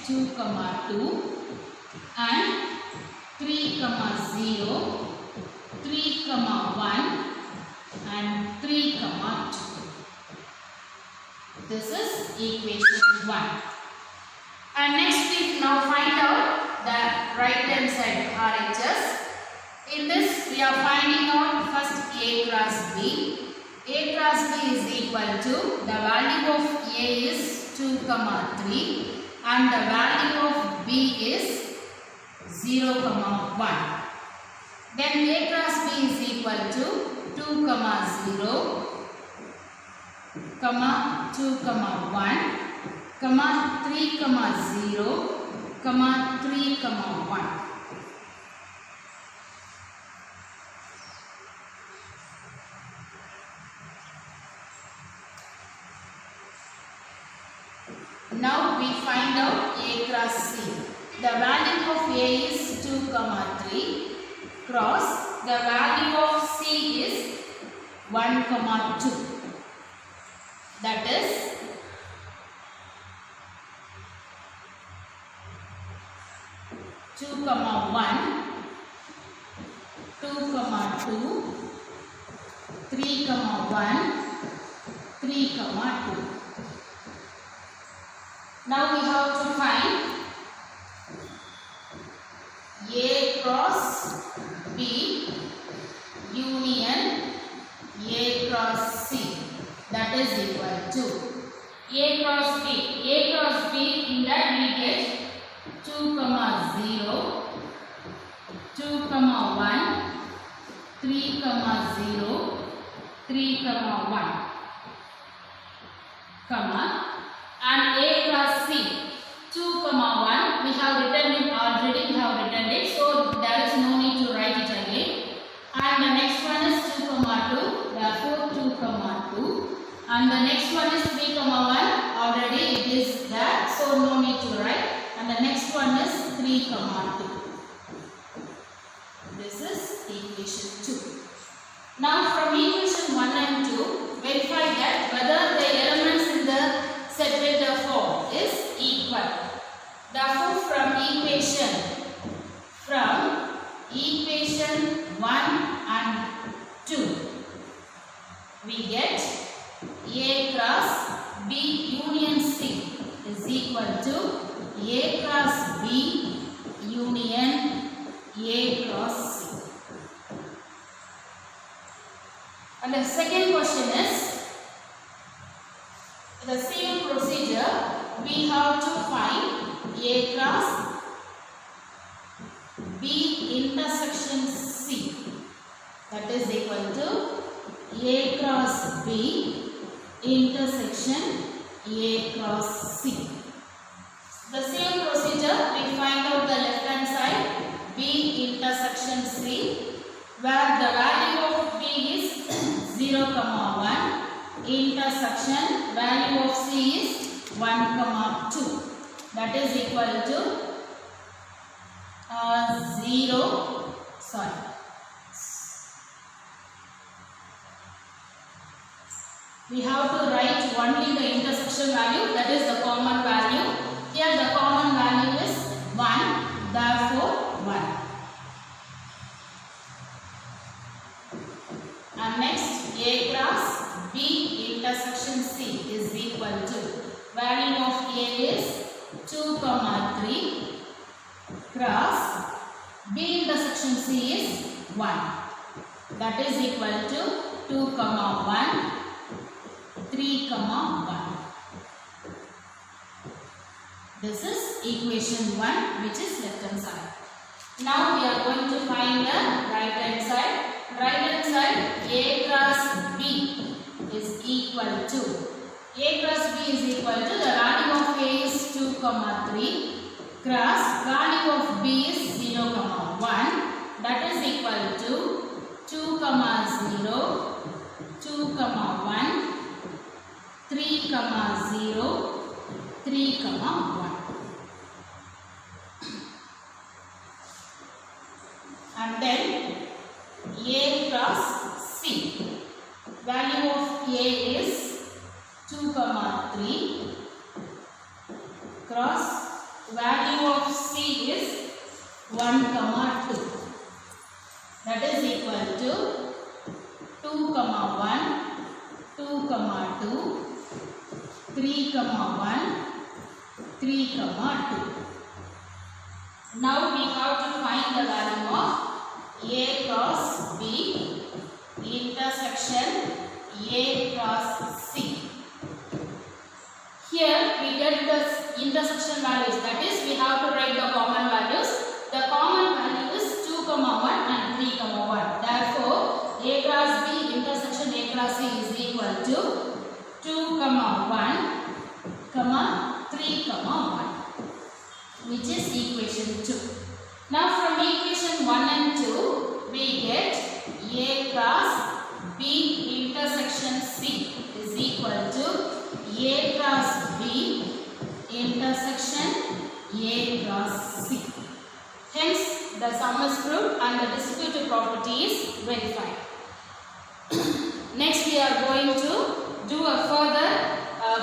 2, 2 and 3, 0, 3, 1 and 3, 2. This is equation 1. And next we now find out the right hand side RHS. In this we are finding out first A cross B. A cross B is equal to the value of A is 2, 3 and the value of B is 0, 1. Then A cross B is equal to 2, 0, 2, 1, 3, 0, 3, 1. Now we find out A cross C. The value of A is 2, 3 cross the value of C is 1, 2. That is 2, 1, 2, 2, 3, 1, 3, 2. Now we have to find A cross B union A cross C. That is equal to A cross B. A cross B, in that we get 2, 0, 2, 1, 3, 0, 3, 1, comma, and A cross C 2, 1 we have written it already. We have written it, so there is no need to write it again. And the next one is 2, 2, therefore 2, 2, and the next one is 3, 1 already it is there, so no need to write. And the next one is 3, 2. This is equation 2. Now from equation 1 and 2 verify that whether the elements in the separator form is equal. Therefore from equation 1 and 2 we get A cross B union C is equal to A cross B union A cross C. And the second question is the same procedure. We have to find A cross B intersection C. That is equal to A cross B intersection A cross C. The same procedure we find out the left hand side B intersection C, where the value of B is 0, 1 intersection value of C is 1, 2. That is equal to 0. We have to write only the intersection value, that is the common value. Here the common value is 1, therefore 1. And next A cross B intersection C is equal to value of A is 2, 3 cross B intersection C is 1. That is equal to 2, 1, 3, 1. This is equation 1, which is left hand side. Now we are going to find the right hand side. Right hand side A cross B is equal to A cross B is equal to the value of A is 2, 3 cross value of B is 0, 1. That is equal to 2, 0, 2, 1, 3, 0, 3, 1. And then A cross C. Value of A is 2, 3 cross value of C is 1, 2. That is equal to 2, 1, 2, 2, 3, 1, 3, 2. Now we have to find the value of A cross B intersection A cross C. Here we get the intersection values, that is we have to write the common values. The common value is 2, 1 and 3, 1. Therefore, A cross B intersection A cross C is equal to 2, 1, 3, 1, which is equation 2. Now from equation 1 and 2, we get A cross B intersection C is equal to A cross B intersection A cross C. Hence, the sum is proved and the distributive property is verified. Next, we are going to do a further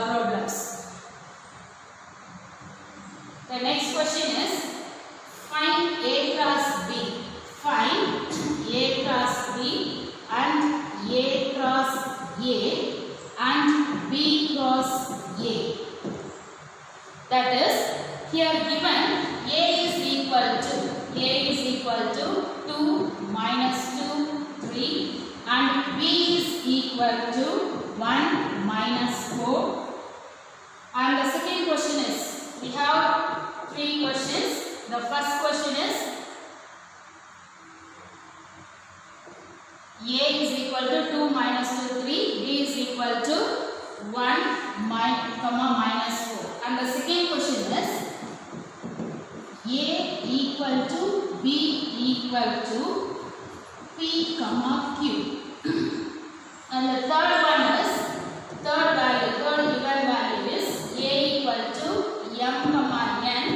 problems. The next question is, find A cross B. Find A cross B and A cross A and B cross A. That is, here given A is equal to 2 minus 2, 3 and B is equal to 1 minus 4. And the second question is, we have 3 questions. The first question is, A is equal to 2 minus 2, 3, B is equal to 1 minus 4. And the second question is, A equal to B equal to P, Q. And the third one is, third given value is A equal to M, N,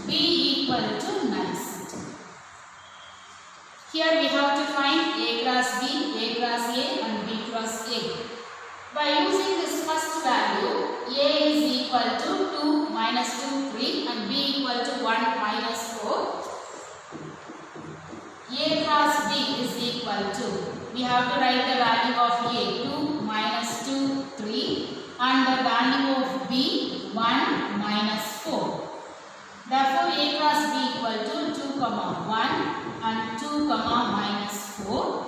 B equal to null set. Here we have to find A cross B, A cross A and B cross A. By using this first value, A is equal to 2 minus 2, 3 and B equal to 1 minus 4. A cross B is equal to, we have to write the value of A, 2 minus 2, 3 and the value of B, 1 minus 4. Therefore, A cross B equal to 2, 1 and 2, minus 4.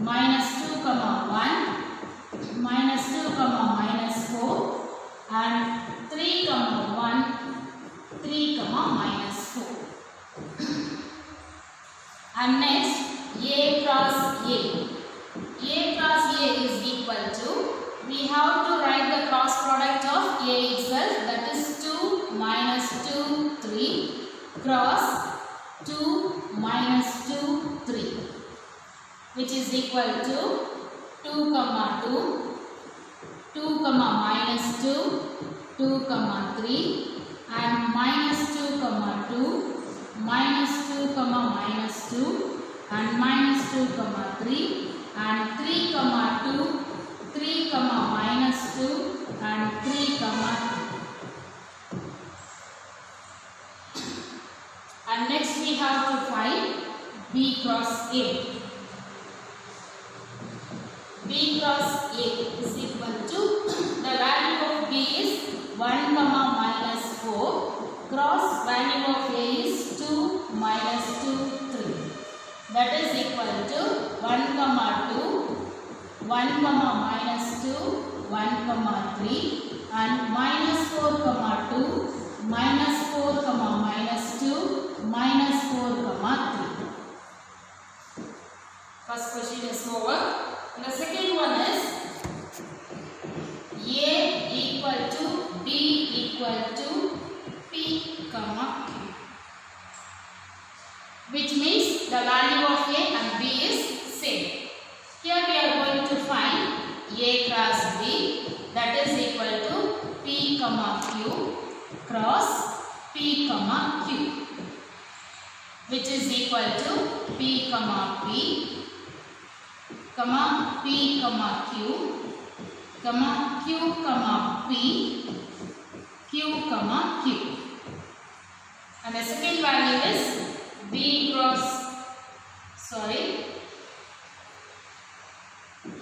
Minus 2, 1, minus 2, minus 4 and 3, 1, 3, minus 4. And next, A cross A. A cross A is equal to, we have to write the cross product of A itself, that is 2 minus 2, 3 cross 2 minus 2, 3, which is equal to 2, 2, 2, minus 2, 2, 3 and minus 2, 2, minus 2, minus 2 and minus 2, 3 and 3, 2, 3, minus 2 and 3, 2. And next we have to find B cross A. B cross A is equal to, the value of B is 1, minus 4 cross value of A is 2 minus 2, 3. That is equal to 1, 2, 1, minus 2, 1, 3 and minus 4, 2, minus 4, minus 2, minus 4, 3. First question is over. And the second one is, A equal to B equal to P, Q, which means the value of A and B is same. Here we are going to find A cross B, that is equal to P, Q cross P, Q, which is equal to P, P, P, Q comma Q, comma P, Q, comma Q. And the second value is A cross A.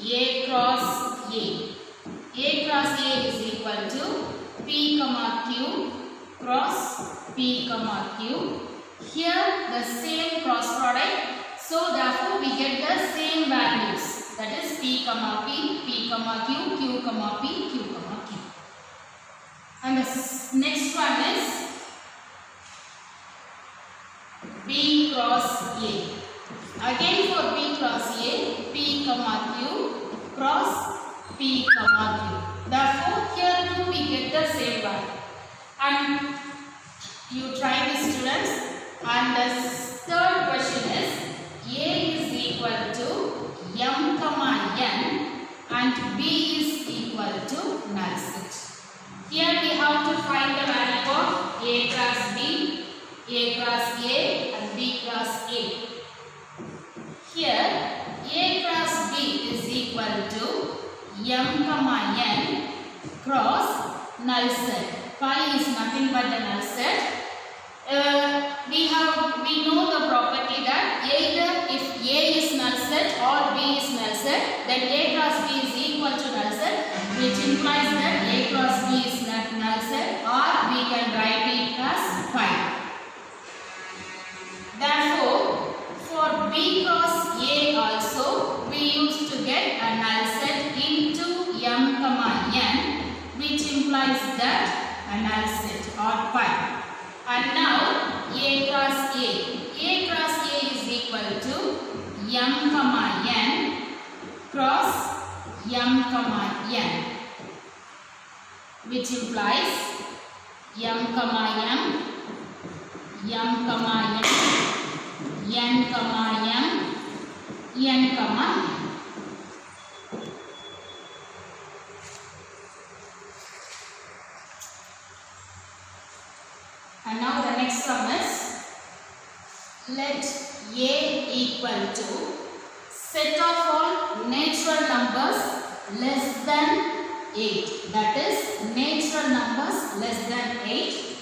A cross A is equal to P, comma Q cross P, comma Q. Here the same cross product, so therefore we get the same values, that is P, comma P, P, comma Q, Q, comma P, Q, comma Q. And the next one is B cross A. Again for B cross A, P, comma Q cross P, comma Q. Therefore here too we get the same value. And you try this, students. And the third question is A is equal to M, comma N and B is equal to null set. Here we have to find the value of A cross B, A cross A and B cross A. Here A cross B is equal to M, comma N cross null set. Pi is nothing but the null set. We know the property that either if A is null set or B is null set, then A cross B is equal to null set, which implies that A cross B is not null set, or we can write it as pi. Therefore, for B cross A also, we used to get a null set into M, comma N, which implies that a null set or pi. And now A cross A. A cross A is equal to M, comma N cross M, comma N, which implies M, comma M, M, comma N, N, comma M, N, comma M. And now the next sum is, let A equal to set of all natural numbers less than 8. That is natural numbers less than 8.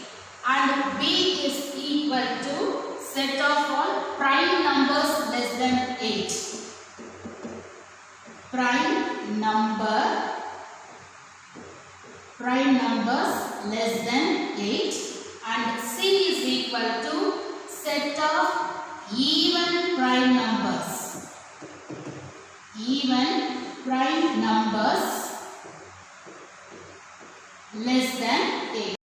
And B is equal to set of all prime numbers less than 8. Prime numbers less than 8. And C is equal to set of even prime numbers. Even prime numbers less than 8.